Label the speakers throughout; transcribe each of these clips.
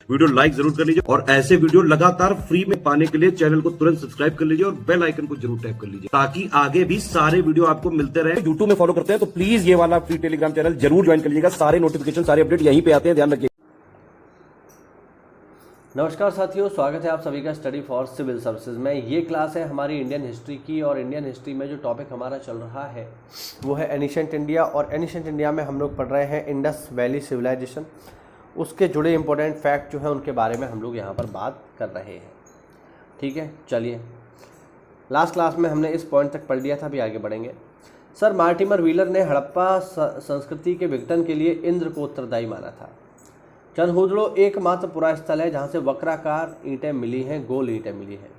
Speaker 1: Video like जरूर कर लीजिए और ऐसे वीडियो लगातार फ्री में पाने के लिए चैनल को तुरंत सब्सक्राइब कर लीजिए और बेल आइकन को जरूर टैप कर लीजिए ताकि आगे भी सारे वीडियो आपको मिलते रहे। यूट्यूब में फॉलो करते हैं तो प्लीज ये वाला फ्री टेलीग्राम चैनल जरूर ज्वाइन कर लीजिएगा। सारे नोटिफिकेशन सारे अपडेट यहीं पे आते हैं, ध्यान रखिए।
Speaker 2: नमस्कार साथियों, स्वागत है आप सभी का स्टडी फॉर सिविल सर्विसेज में। ये क्लास है हमारी इंडियन हिस्ट्री की और इंडियन हिस्ट्री में जो टॉपिक हमारा चल रहा है वो है एनिशेंट इंडिया। और एनिशेंट इंडिया में हम लोग पढ़ रहे हैं इंडस वैली सिविलाइजेशन, उसके जुड़े इंपॉर्टेंट फैक्ट जो है उनके बारे में हम लोग यहाँ पर बात कर रहे हैं। ठीक है, चलिए लास्ट क्लास में हमने इस पॉइंट तक पढ़ लिया था, अभी आगे बढ़ेंगे। सर मार्टिमर व्हीलर ने हड़प्पा संस्कृति के विघटन के लिए इंद्र को उत्तरदायी माना था। चनहुदड़ो एकमात्र पुरास्थल है जहाँ से वक्राकार ईंटें मिली हैं, गोल ईंटें मिली हैं।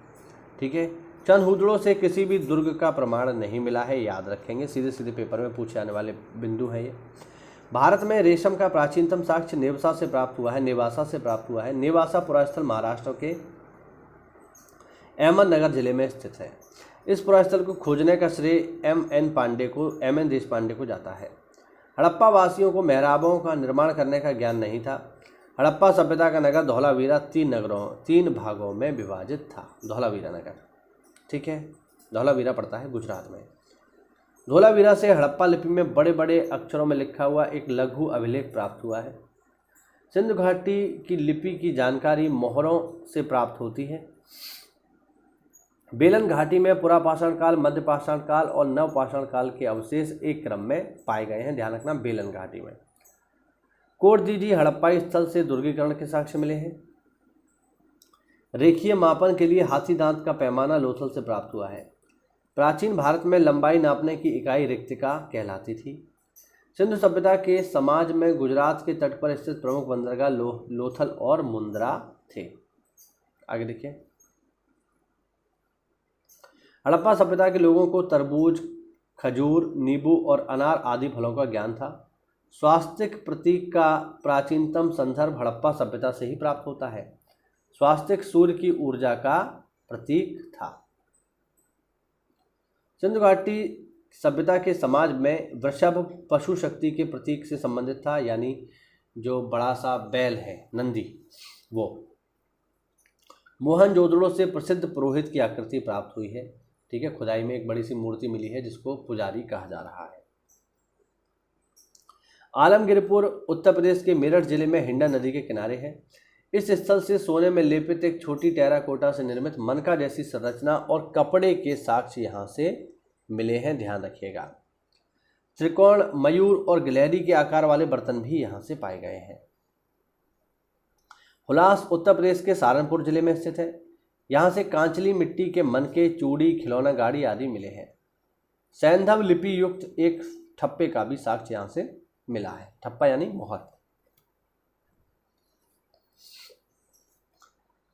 Speaker 2: ठीक है, चनहुदड़ो से किसी भी दुर्ग का प्रमाण नहीं मिला है, याद रखेंगे, सीधे सीधे पेपर में पूछे जाने वाले बिंदु है ये। भारत में रेशम का प्राचीनतम साक्ष्य नेवासा से प्राप्त हुआ है। नेवासा पुरास्थल महाराष्ट्र के अहमदनगर जिले में स्थित है। इस पुरास्थल को खोजने का श्रेय एम एन देशपांडे को जाता है। हड़प्पा वासियों को मेहराबों का निर्माण करने का ज्ञान नहीं था। हड़प्पा सभ्यता का नगर धौलावीरा तीन भागों में विभाजित था। धौलावीरा नगर, ठीक है, धौलावीरा पड़ता है गुजरात में। धौलावीरा से हड़प्पा लिपि में बड़े बड़े अक्षरों में लिखा हुआ एक लघु अभिलेख प्राप्त हुआ है। सिंधु घाटी की लिपि की जानकारी मोहरों से प्राप्त होती है। बेलन घाटी में पुरापाषाण काल, मध्य पाषाण काल और नवपाषाण काल के अवशेष एक क्रम में पाए गए हैं, ध्यान रखना, बेलन घाटी में। कोटदीजी हड़प्पाई स्थल से दुर्गीकरण के साक्ष्य मिले हैं। रेखीय मापन के लिए हाथी दांत का पैमाना लोथल से प्राप्त हुआ है। प्राचीन भारत में लंबाई नापने की इकाई रिक्तिका कहलाती थी। सिंधु सभ्यता के समाज में गुजरात के तट पर स्थित प्रमुख बंदरगाह लोथल और मुंद्रा थे। आगे देखिए, हड़प्पा सभ्यता के लोगों को तरबूज, खजूर, नींबू और अनार आदि फलों का ज्ञान था। स्वास्तिक प्रतीक का प्राचीनतम संदर्भ हड़प्पा सभ्यता से ही प्राप्त होता है। स्वास्तिक सूर्य की ऊर्जा का प्रतीक था। सिंधु घाटी सभ्यता के समाज में वृषभ पशु शक्ति के प्रतीक से संबंधित था, यानी जो बड़ा सा बैल है, नंदी, वो। मोहनजोदड़ो से प्रसिद्ध पुरोहित की आकृति प्राप्त हुई है। ठीक है, खुदाई में एक बड़ी सी मूर्ति मिली है जिसको पुजारी कहा जा रहा है। आलमगीरपुर उत्तर प्रदेश के मेरठ जिले में हिंडा नदी के किनारे है। इस स्थल से सोने में लेपित एक छोटी टेराकोटा से निर्मित मनका जैसी संरचना और कपड़े के साक्ष्य यहाँ से मिले हैं, ध्यान रखिएगा। त्रिकोण, मयूर और गिलहरी के आकार वाले बर्तन भी यहाँ से पाए गए हैं। हुलास उत्तर प्रदेश के सहारनपुर जिले में स्थित है। यहाँ से कांचली मिट्टी के मनके, चूड़ी, खिलौना गाड़ी आदि मिले हैं। सैंधव लिपि युक्त एक ठप्पे का भी साक्ष्य यहाँ से मिला है। ठप्पा यानी मोहर।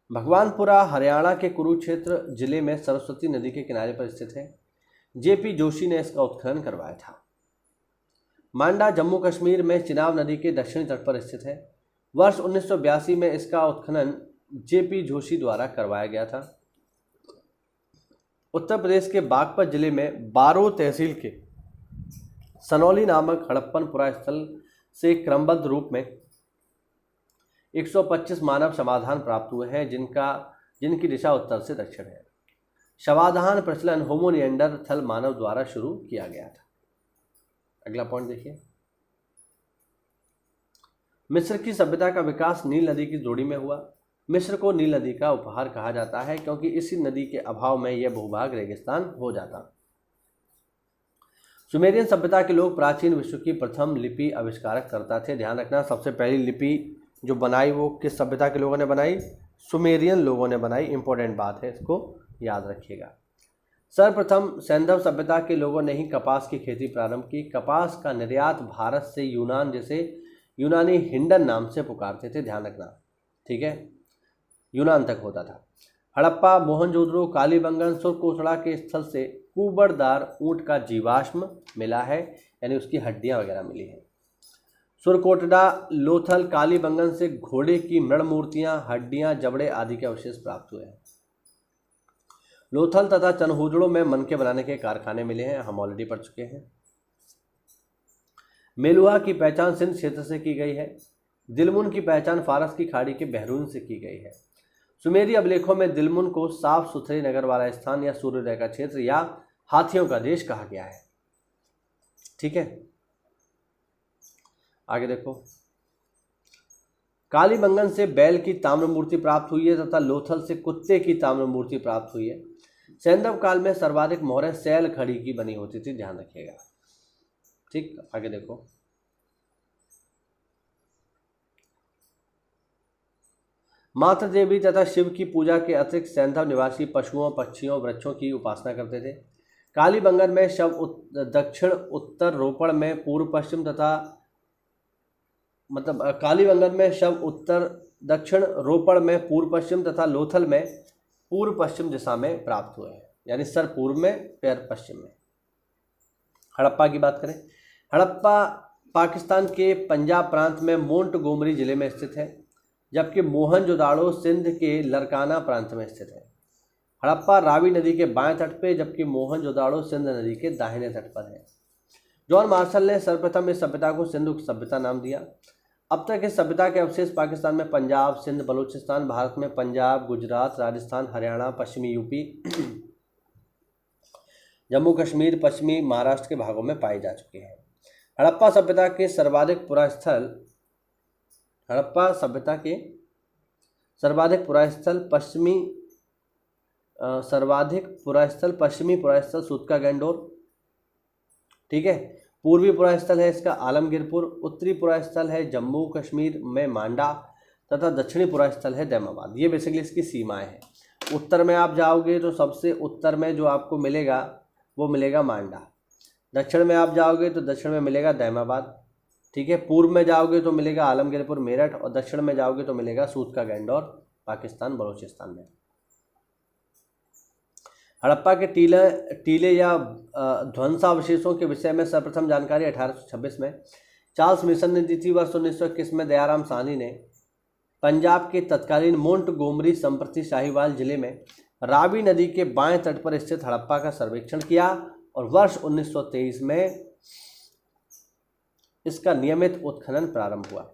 Speaker 2: भगवानपुरा हरियाणा के कुरुक्षेत्र जिले में सरस्वती नदी के किनारे पर स्थित है। जेपी जोशी ने इसका उत्खनन करवाया था। मांडा जम्मू कश्मीर में चिनाब नदी के दक्षिणी तट पर स्थित है। वर्ष 1982 में इसका उत्खनन जेपी जोशी द्वारा करवाया गया था। उत्तर प्रदेश के बागपत जिले में बारो तहसील के सनौली नामक हड़प्पन पुरास्थल से क्रमबद्ध रूप में 125 मानव समाधान प्राप्त हुए हैं, जिनकी दिशा उत्तर से दक्षिण है। शवाधान प्रचलन होमो निएंडरथल मानव द्वारा शुरू किया गया था। अगला पॉइंट देखिए, मिस्र की सभ्यता का विकास नील नदी की जोड़ी में हुआ। मिस्र को नील नदी का उपहार कहा जाता है क्योंकि इसी नदी के अभाव में यह भूभाग रेगिस्तान हो जाता। सुमेरियन सभ्यता के लोग प्राचीन विश्व की प्रथम लिपि आविष्कारक करता थे। ध्यान रखना, सबसे पहली लिपि जो बनाई वो किस सभ्यता के लोगों ने बनाई? सुमेरियन लोगों ने बनाई। इंपॉर्टेंट बात है, इसको याद रखिएगा। सर्वप्रथम सैंधव सभ्यता के लोगों ने ही कपास की खेती प्रारंभ की। कपास का निर्यात भारत से यूनान, जैसे यूनानी हिंडन नाम से पुकारते थे, ध्यान रखना, ठीक है, यूनान तक होता था। हड़प्पा, मोहनजोदड़ो, कालीबंगन, सुरकोटड़ा के स्थल से कुबड़दार ऊंट का जीवाश्म मिला है, यानी उसकी हड्डियां वगैरह मिली हैं। सुरकोटड़ा, लोथल, कालीबंगन से घोड़े की मृण मूर्तियां, हड्डियां, जबड़े आदि के अवशेष प्राप्त हुए हैं। लोथल तथा चनहुदड़ो में मनके बनाने के कारखाने मिले हैं, हम ऑलरेडी पढ़ चुके हैं। मेलुहा की पहचान सिंध क्षेत्र से की गई है। दिलमुन की पहचान फारस की खाड़ी के बहरून से की गई है। सुमेरी अभिलेखों में दिलमुन को साफ सुथरे नगर वाला स्थान या सूर्योदय का क्षेत्र या हाथियों का देश कहा गया है। ठीक है, आगे देखो। कालीबंगन से बैल की ताम्र मूर्ति प्राप्त हुई है तथा लोथल से कुत्ते की ताम्र मूर्ति प्राप्त हुई है। सैंधव काल में सर्वाधिक मोहरें सैल खड़ी की बनी होती थी, ध्यान रखिएगा। ठीक, आगे देखो। मातृ देवी तथा शिव की पूजा के अतिरिक्त सैंधव निवासी पशुओं, पक्षियों, वृक्षों की उपासना करते थे। कालीबंगन में शव दक्षिण उत्तर रोपड़ में पूर्व पश्चिम तथा कालीबंगन में शव उत्तर दक्षिण रोपड़ में पूर्व पश्चिम तथा लोथल में पूर्व पश्चिम दिशा में प्राप्त हुए हैं, यानी सर पूर्व में पैर पश्चिम में। हड़प्पा की बात करें, हड़प्पा पाकिस्तान के पंजाब प्रांत में मोंटगोमरी जिले में स्थित है, जबकि मोहनजोदाड़ो सिंध के लरकाना प्रांत में स्थित है। हड़प्पा रावी नदी के बाएं तट पे, जबकि मोहनजोदाड़ो सिंध नदी के दाहिने तट पर है। जॉन मार्शल ने सर्वप्रथम इस सभ्यता को सिंधु सभ्यता नाम दिया। अब तक इस सभ्यता के अवशेष पाकिस्तान में पंजाब, सिंध, बलूचिस्तान, भारत में पंजाब, गुजरात, राजस्थान, हरियाणा, पश्चिमी यूपी, जम्मू कश्मीर, पश्चिमी महाराष्ट्र के भागों में पाए जा चुके हैं। हड़प्पा सभ्यता के सर्वाधिक पश्चिमी पुरास्थल सूतका गैंडोर। ठीक है, पूर्वी पुरास्थल है इसका आलमगीरपुर, उत्तरी पुरास्थल है जम्मू कश्मीर में मांडा तथा दक्षिणी पुरास्थल है दैमाबाद। ये बेसिकली इसकी सीमाएं हैं। उत्तर में आप जाओगे तो सबसे उत्तर में जो आपको मिलेगा वो मिलेगा मांडा। दक्षिण में आप जाओगे तो दक्षिण में मिलेगा दैमाबाद। ठीक है, पूर्व में जाओगे तो मिलेगा आलमगीरपुर मेरठ, और दक्षिण में जाओगे तो मिलेगा सूतका गैंडोर पाकिस्तान बलूचिस्तान में। हड़प्पा के टीले या ध्वंसावशेषों के विषय में सर्वप्रथम जानकारी 1826 में चार्ल्स मिशन ने दी थी। वर्ष 1921 में दयाराम साहनी ने पंजाब के तत्कालीन मोंटगोमरी संप्रति शाहीवाल जिले में रावी नदी के बाएं तट पर स्थित हड़प्पा का सर्वेक्षण किया और वर्ष 1923 में इसका नियमित उत्खनन प्रारंभ हुआ।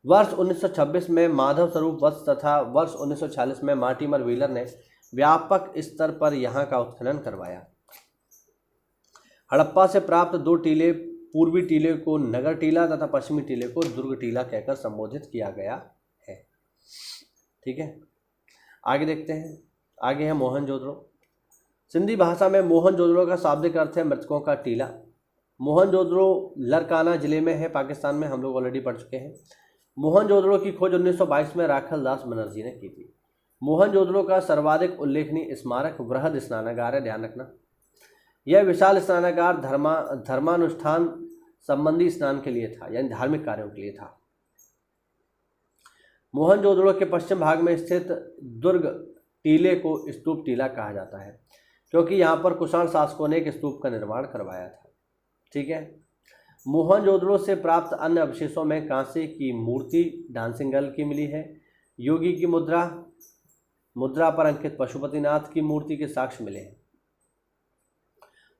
Speaker 2: वर्ष 1926 में माधव स्वरूप वत्स तथा वर्ष 1946 में मार्टिमर व्हीलर ने व्यापक स्तर पर यहां का उत्खनन करवाया। हड़प्पा से प्राप्त दो टीले, पूर्वी टीले को नगर टीला तथा पश्चिमी टीले को दुर्ग टीला कहकर संबोधित किया गया है। ठीक है, आगे देखते हैं। आगे है मोहनजोदड़ो। सिंधी भाषा में मोहनजोदड़ो का शाब्दिक अर्थ है मृतकों का टीला। मोहनजोदड़ो लरकाना जिले में है, पाकिस्तान में, हम लोग ऑलरेडी पढ़ चुके हैं। मोहनजोदड़ो की खोज 1922 में राखल दास बनर्जी ने की थी। मोहनजोदड़ो का सर्वाधिक उल्लेखनीय स्मारक वृहद स्नानागार है, ध्यान रखना। यह विशाल स्नानागार धर्मानुष्ठान संबंधी स्नान के लिए था, यानी धार्मिक कार्यों के लिए था। मोहनजोदड़ो के पश्चिम भाग में स्थित दुर्ग टीले को स्तूप टीला कहा जाता है, क्योंकि यहाँ पर कुषाण शासकों ने एक स्तूप का निर्माण करवाया था। ठीक है, मोहनजोदड़ो से प्राप्त अन्य अवशेषों में कांसे की मूर्ति डांसिंग गर्ल की मिली है। योगी की मुद्रा पर अंकित पशुपतिनाथ की मूर्ति के साक्ष्य मिले हैं।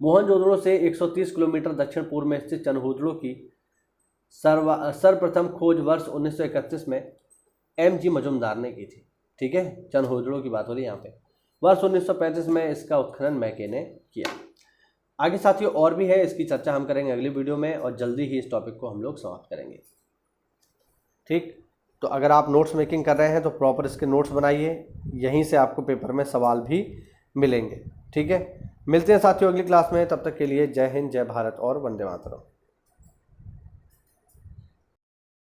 Speaker 2: मोहनजोदड़ो से 130 किलोमीटर दक्षिण पूर्व में स्थित चनहुदड़ो की सर्वप्रथम खोज वर्ष 1931 में M.G. मजुमदार ने की थी। ठीक है, चनहुदड़ो की बात हो रही है यहाँ पे। वर्ष 1935 में इसका उत्खनन मैके ने किया। आगे साथियों और भी है, इसकी चर्चा हम करेंगे अगली वीडियो में और जल्दी ही इस टॉपिक को हम लोग समाप्त करेंगे। ठीक, तो अगर आप नोट्स मेकिंग कर रहे हैं तो प्रॉपर इसके नोट्स बनाइए, यहीं से आपको पेपर में सवाल भी मिलेंगे। ठीक है, मिलते हैं साथियों अगली क्लास में, तब तक के लिए जय हिंद, जय भारत और वंदे मातरम।